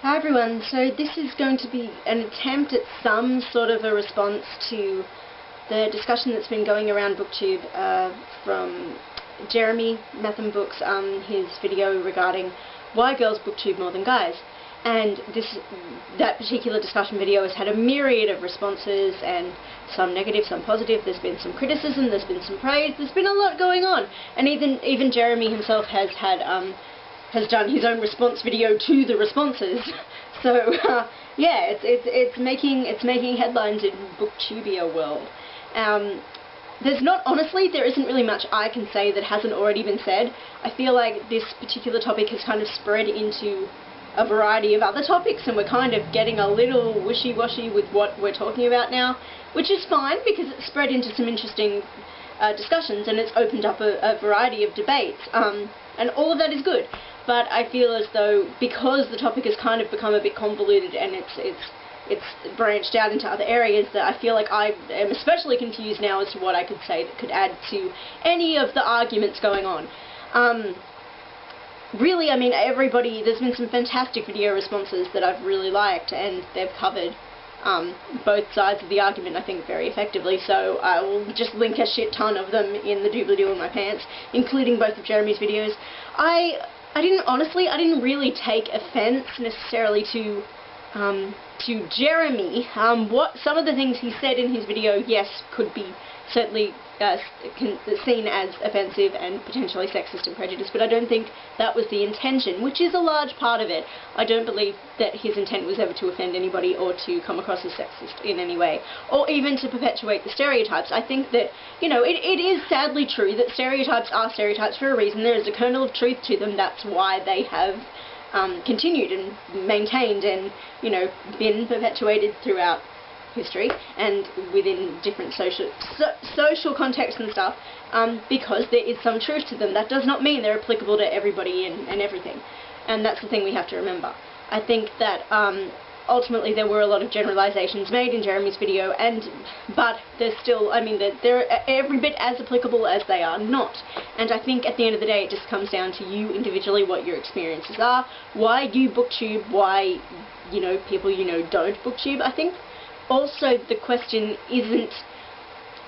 Hi everyone, so this is going to be an attempt at some sort of a response to the discussion that's been going around BookTube from Jeremy Metham Books, his video regarding why girls booktube more than guys. And that particular discussion video has had a myriad of responses, and some negative, some positive. There's been some criticism, there's been some praise, there's been a lot going on, and even Jeremy himself has done his own response video to the responses. So yeah, it's making headlines in Booktubia world. There isn't really much I can say that hasn't already been said. I feel like this particular topic has kind of spread into a variety of other topics, and we're kind of getting a little wishy-washy with what we're talking about now, which is fine because it's spread into some interesting discussions, and it's opened up a variety of debates, and all of that is good. But I feel as though, because the topic has kind of become a bit convoluted and it's branched out into other areas, that I feel like I am especially confused now as to what I could say that could add to any of the arguments going on. Really, I mean, there's been some fantastic video responses that I've really liked, and they've covered both sides of the argument, I think, very effectively, so I will just link a shit ton of them in the doobly-doo in my pants, including both of Jeremy's videos. I didn't really take offense necessarily to Jeremy. Some of the things he said in his video, yes, could be certainly seen as offensive and potentially sexist and prejudiced, but I don't think that was the intention, which is a large part of it. I don't believe that his intent was ever to offend anybody or to come across as sexist in any way, or even to perpetuate the stereotypes. I think that, you know, it is sadly true that stereotypes are stereotypes for a reason. There is a kernel of truth to them. That's why they have continued and maintained and, you know, been perpetuated throughout history and within different social contexts and stuff, because there is some truth to them. That does not mean they're applicable to everybody and everything, and that's the thing we have to remember. I think that ultimately there were a lot of generalizations made in Jeremy's video, but they're still, I mean, they're every bit as applicable as they are not. And I think at the end of the day it just comes down to you individually, what your experiences are, why you booktube, why, you know, people you know don't booktube. I think also the question isn't,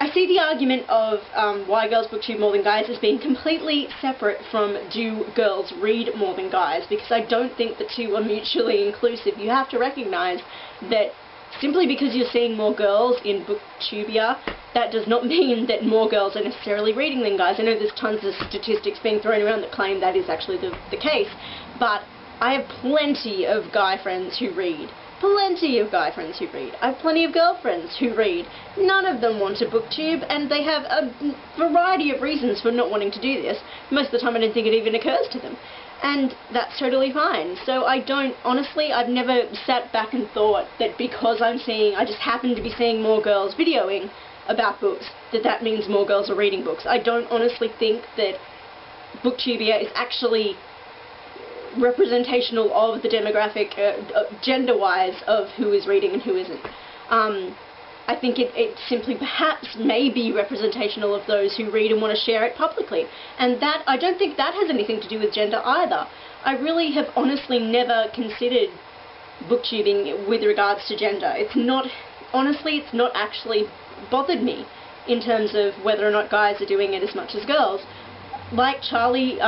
I see the argument of why girls booktube more than guys as being completely separate from do girls read more than guys, because I don't think the two are mutually inclusive. You have to recognize that simply because you're seeing more girls in Booktubia, that does not mean that more girls are necessarily reading than guys. I know there's tons of statistics being thrown around that claim that is actually the case, but I have plenty of guy friends who read. Plenty of guy friends who read. I have plenty of girlfriends who read. None of them want to booktube, and they have a variety of reasons for not wanting to do this. Most of the time I don't think it even occurs to them. And that's totally fine. So honestly, I've never sat back and thought that because I just happen to be seeing more girls videoing about books, that means more girls are reading books. I don't honestly think that Booktubia is actually representational of the demographic, gender-wise, of who is reading and who isn't. I think it simply perhaps may be representational of those who read and want to share it publicly, and that, I don't think that has anything to do with gender either. I really have honestly never considered booktubing with regards to gender. It's not actually bothered me in terms of whether or not guys are doing it as much as girls. Like Charlie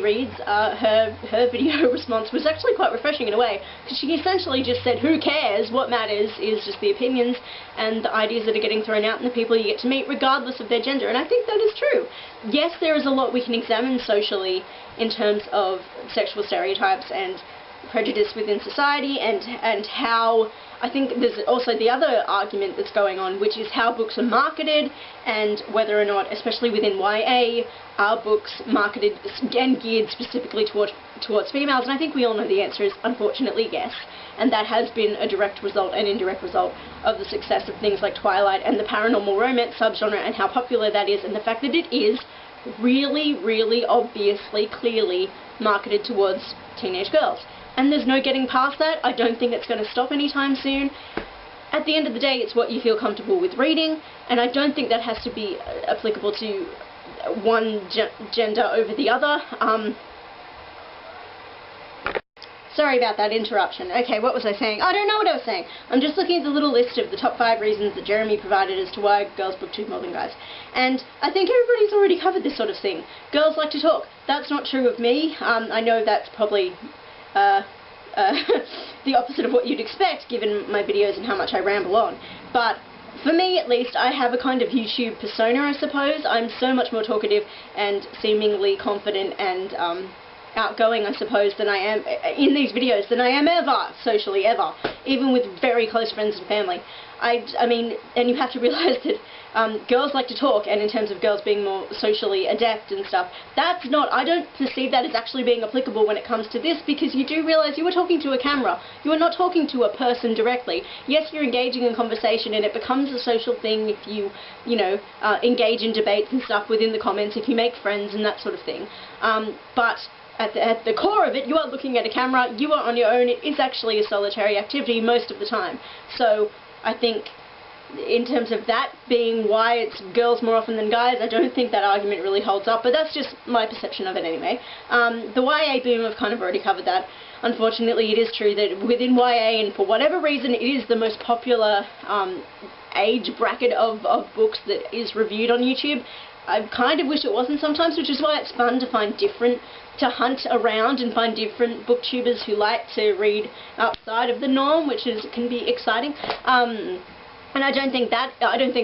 Reed's, her video response was actually quite refreshing in a way, because she essentially just said, who cares, what matters is just the opinions and the ideas that are getting thrown out and the people you get to meet regardless of their gender, and I think that is true. Yes, there is a lot we can examine socially in terms of sexual stereotypes and prejudice within society, and how, I think there's also the other argument that's going on, which is how books are marketed, and whether or not, especially within YA, are books marketed and geared specifically towards females, and I think we all know the answer is unfortunately yes, and that has been a direct result and indirect result of the success of things like Twilight and the paranormal romance subgenre, and how popular that is, and the fact that it is really, really obviously, clearly marketed towards teenage girls. And there's no getting past that. I don't think it's going to stop anytime soon. At the end of the day, it's what you feel comfortable with reading, and I don't think that has to be applicable to one gender over the other. Sorry about that interruption. Okay, what was I saying? I don't know what I was saying. I'm just looking at the little list of the top 5 reasons that Jeremy provided as to why girls booktube more than guys. And I think everybody's already covered this sort of thing. Girls like to talk. That's not true of me. I know that's probably the opposite of what you'd expect, given my videos and how much I ramble on. But for me, at least, I have a kind of YouTube persona, I suppose. I'm so much more talkative and seemingly confident and outgoing, I suppose, than I am in these videos than I am ever, socially, ever, even with very close friends and family. I mean, and you have to realise that girls like to talk, and in terms of girls being more socially adept and stuff, that's not, I don't perceive that as actually being applicable when it comes to this, because you do realise you are talking to a camera. You are not talking to a person directly. Yes, you're engaging in conversation, and it becomes a social thing if you, engage in debates and stuff within the comments, if you make friends and that sort of thing. But at the core of it, you are looking at a camera, you are on your own. It is actually a solitary activity most of the time. So I think in terms of that being why it's girls more often than guys, I don't think that argument really holds up, but that's just my perception of it anyway. The YA boom, I've kind of already covered that. Unfortunately, it is true that within YA, and for whatever reason, it is the most popular age bracket of books that is reviewed on YouTube. I kind of wish it wasn't sometimes, which is why it's fun to hunt around and find different booktubers who like to read outside of the norm, which can be exciting. And I don't think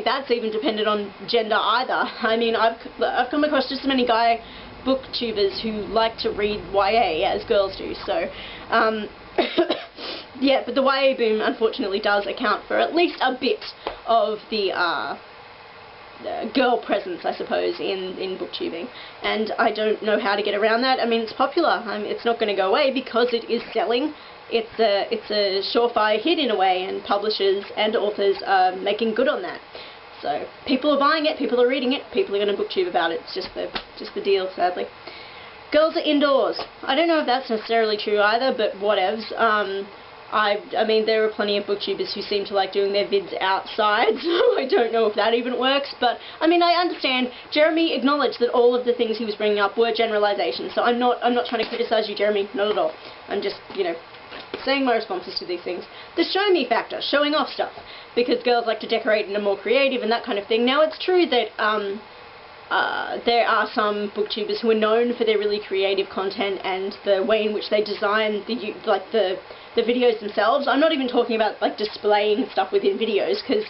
that's even dependent on gender either. I mean, I've come across just as many guy booktubers who like to read YA as girls do. So, yeah, but the YA boom unfortunately does account for at least a bit of the girl presence, I suppose, in booktubing, and I don't know how to get around that. I mean, it's popular. It's not going to go away because it is selling. It's a surefire hit in a way, and publishers and authors are making good on that. So people are buying it, people are reading it, people are going to booktube about it. It's just the deal, sadly. Girls are indoors. I don't know if that's necessarily true either, but whatevs. I mean, there are plenty of booktubers who seem to like doing their vids outside, so I don't know if that even works, but, I mean, I understand. Jeremy acknowledged that all of the things he was bringing up were generalizations, so I'm not trying to criticize you, Jeremy, not at all. I'm just, saying my responses to these things. The show me factor, showing off stuff, because girls like to decorate and are more creative and that kind of thing. Now, it's true that, there are some booktubers who are known for their really creative content and the way in which they design the videos themselves. I'm not even talking about displaying stuff within videos, because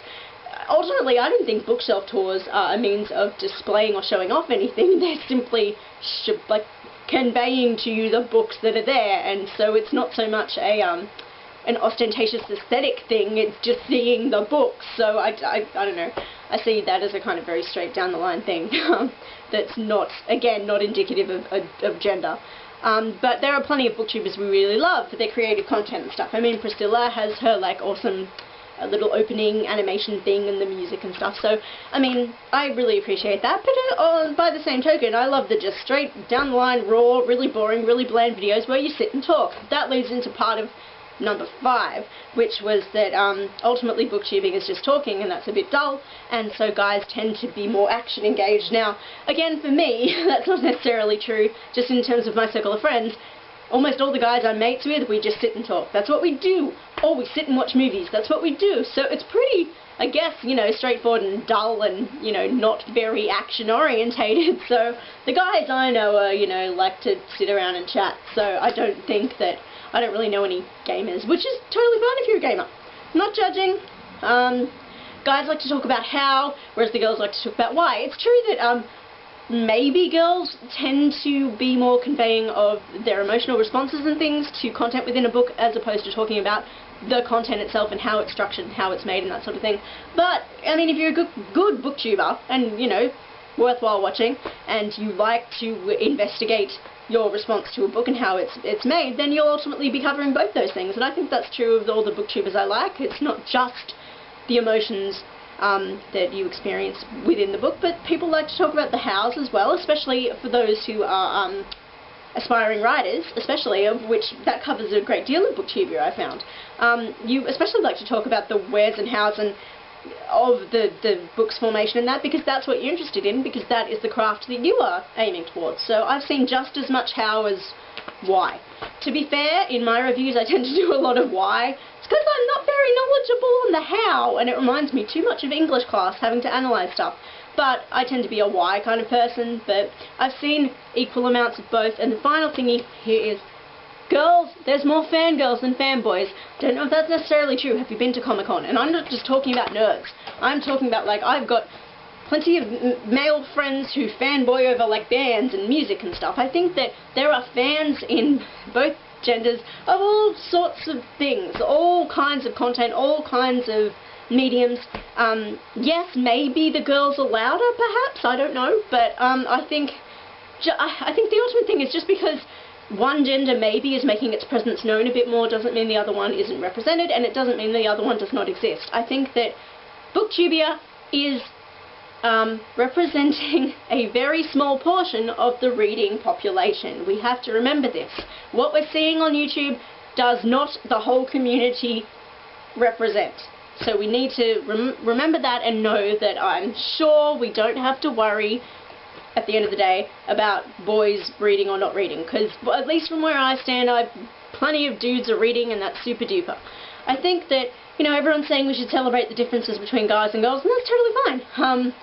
ultimately I don't think bookshelf tours are a means of displaying or showing off anything. They're simply conveying to you the books that are there, and so it's not so much an ostentatious aesthetic thing, it's just seeing the books. So I don't know, I see that as a kind of very straight down the line thing that's not, again, not indicative of gender. But there are plenty of booktubers we really love for their creative content and stuff. I mean, Priscilla has her awesome little opening animation thing and the music and stuff, so I mean, I really appreciate that. But by the same token, I love the just straight down the line, raw, really boring, really bland videos where you sit and talk. That leads into part of number 5, which was that ultimately booktubing is just talking, and that's a bit dull, and so guys tend to be more action engaged. Now, again, for me, that's not necessarily true, just in terms of my circle of friends. Almost all the guys I'm mates with, we just sit and talk. That's what we do. Or we sit and watch movies. That's what we do. So it's pretty, I guess, straightforward and dull and, not very action-orientated. So the guys I know are, like to sit around and chat. So I don't really know any gamers, which is totally fine if you're a gamer. I'm not judging. Guys like to talk about how, whereas the girls like to talk about why. It's true that, maybe girls tend to be more conveying of their emotional responses and things to content within a book, as opposed to talking about the content itself and how it's structured and how it's made and that sort of thing. But, I mean, if you're a good booktuber and, worthwhile watching, and you like to investigate your response to a book and how it's made, then you'll ultimately be covering both those things. And I think that's true of all the booktubers I like. It's not just the emotions that you experience within the book, but people like to talk about the hows as well, especially for those who are aspiring writers, especially, of which that covers a great deal of booktubing, I found. You especially like to talk about the wheres and hows, and the book's formation and that, because that's what you're interested in, because that is the craft that you are aiming towards. So I've seen just as much how as why. To be fair, in my reviews I tend to do a lot of why. It's because I'm not very knowledgeable on the how, and it reminds me too much of English class, having to analyse stuff. But I tend to be a why kind of person, but I've seen equal amounts of both. And the final thing here is, girls, there's more fangirls than fanboys. Don't know if that's necessarily true. Have you been to Comic-Con? And I'm not just talking about nerds. I'm talking about, like, I've got plenty of male friends who fanboy over, like, bands and music and stuff. I think that there are fans in both genders of all sorts of things, all kinds of content, all kinds of mediums. Yes, maybe the girls are louder, perhaps, I don't know, but I think the ultimate thing is, just because one gender maybe is making its presence known a bit more doesn't mean the other one isn't represented, and it doesn't mean the other one does not exist. I think that Booktubia is representing a very small portion of the reading population. We have to remember this. What we're seeing on YouTube does not the whole community represent. So we need to remember that, and know that I'm sure we don't have to worry at the end of the day about boys reading or not reading, because at least from where I stand, plenty of dudes are reading, and that's super duper. I think that, you know, everyone's saying we should celebrate the differences between guys and girls, and that's totally fine.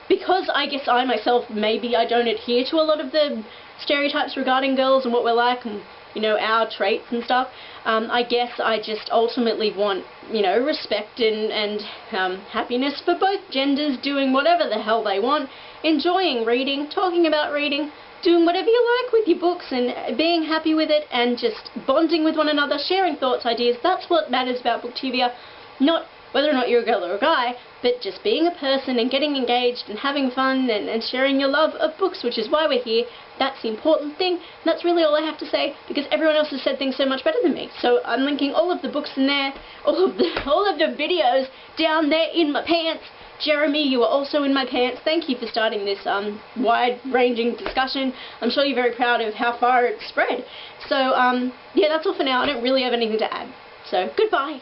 Because I guess I myself, maybe I don't adhere to a lot of the stereotypes regarding girls and what we're like, and, you know, our traits and stuff. I guess I just ultimately want, you know, respect and happiness for both genders, doing whatever the hell they want, enjoying reading, talking about reading, doing whatever you like with your books, and being happy with it, and just bonding with one another, sharing thoughts, ideas. That's what matters about Booktubia, not whether or not you're a girl or a guy, but just being a person and getting engaged and having fun and sharing your love of books, which is why we're here. That's the important thing, and that's really all I have to say, because everyone else has said things so much better than me. So I'm linking all of the books in there, all of the videos down there in my pants. Jeremy, you are also in my pants. Thank you for starting this wide-ranging discussion. I'm sure you're very proud of how far it spread. So yeah, that's all for now. I don't really have anything to add. So goodbye.